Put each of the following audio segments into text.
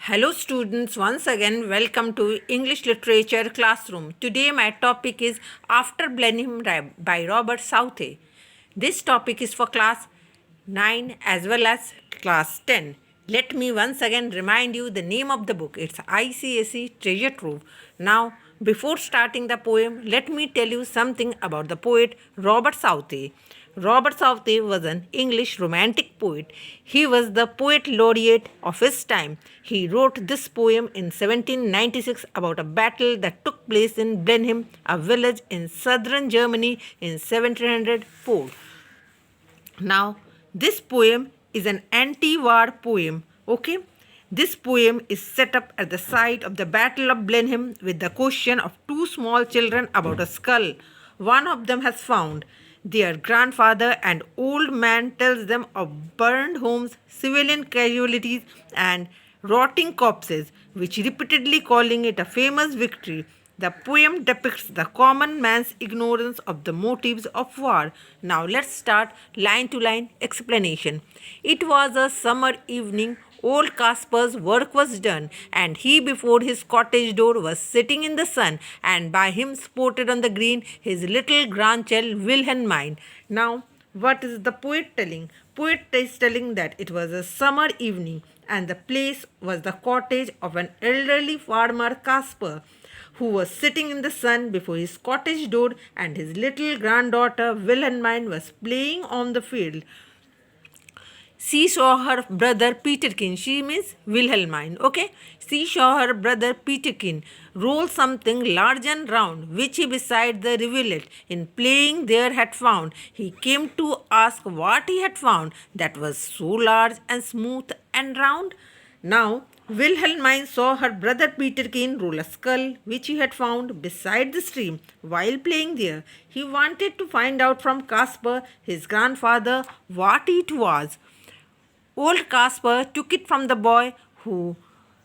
Hello students, once again welcome to English Literature Classroom. Today my topic is After Blenheim by Robert Southey. This topic is for class 9 as well as class 10. Let me once again remind you the name of the book. It's ICSE Treasure Trove. Now, before starting the poem, let me tell you something about the poet Robert Southey. Robert Southey was an English romantic poet. He was the poet laureate of his time. He wrote this poem in 1796 about a battle that took place in Blenheim, a village in southern Germany in 1704. Now, this poem is an anti-war poem, okay? This poem is set up at the site of the Battle of Blenheim with the question of two small children about a skull one of them has found. Their grandfather, an old man, tells them of burned homes, civilian casualties, and rotting corpses, which repeatedly calling it a famous victory. The poem depicts the common man's ignorance of the motives of war. Now let's start line to line explanation. It was a summer evening. Old Caspar's work was done, and he before his cottage door was sitting in the sun, and by him sported on the green his little grandchild Wilhelmine. Now, what is the poet telling? Poet is telling that it was a summer evening, and the place was the cottage of an elderly farmer Caspar, who was sitting in the sun before his cottage door, and his little granddaughter Wilhelmine was playing on the field. She saw her brother Peterkin. She means Wilhelmine. Okay. She saw her brother Peterkin roll something large and round, which he beside the rivulet in playing there had found. He came to ask what he had found that was so large and smooth and round. Now, Wilhelmine saw her brother Peterkin roll a skull which he had found beside the stream while playing there. He wanted to find out from Caspar, his grandfather, what it was. Old Caspar took it from the boy who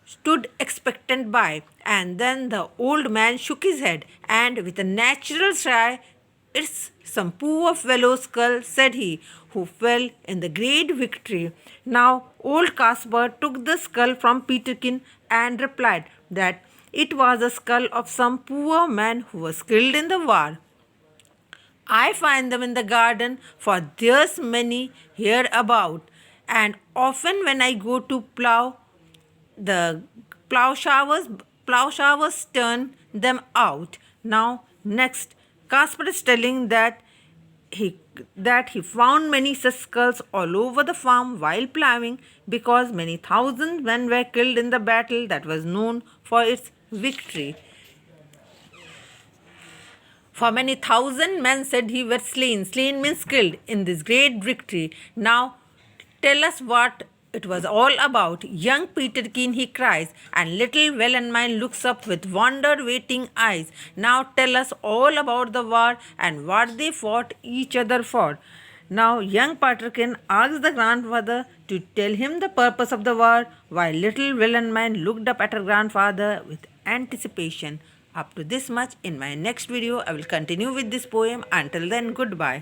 stood expectant by, and then the old man shook his head, and with a natural sigh, "It's some poor fellow's skull," said he, "who fell in the great victory." Now, old Caspar took the skull from Peterkin and replied that it was the skull of some poor man who was killed in the war. I find them in the garden, for there's many here about, and often when I go to plough, the plough showers turn them out. Now, next, Caspar is telling that he found many such skulls all over the farm while ploughing, because many thousand men were killed in the battle that was known for its victory. For many thousand men, said he, were slain. Slain means killed in this great victory. Now, tell us what it was all about. Young Peterkin, he cries, and little Wilhelmine looks up with wonder-waiting eyes. Now tell us all about the war and what they fought each other for. Now young Peterkin asks the grandfather to tell him the purpose of the war, while little Wilhelmine looked up at her grandfather with anticipation. Up to this much. In my next video, I will continue with this poem. Until then, goodbye.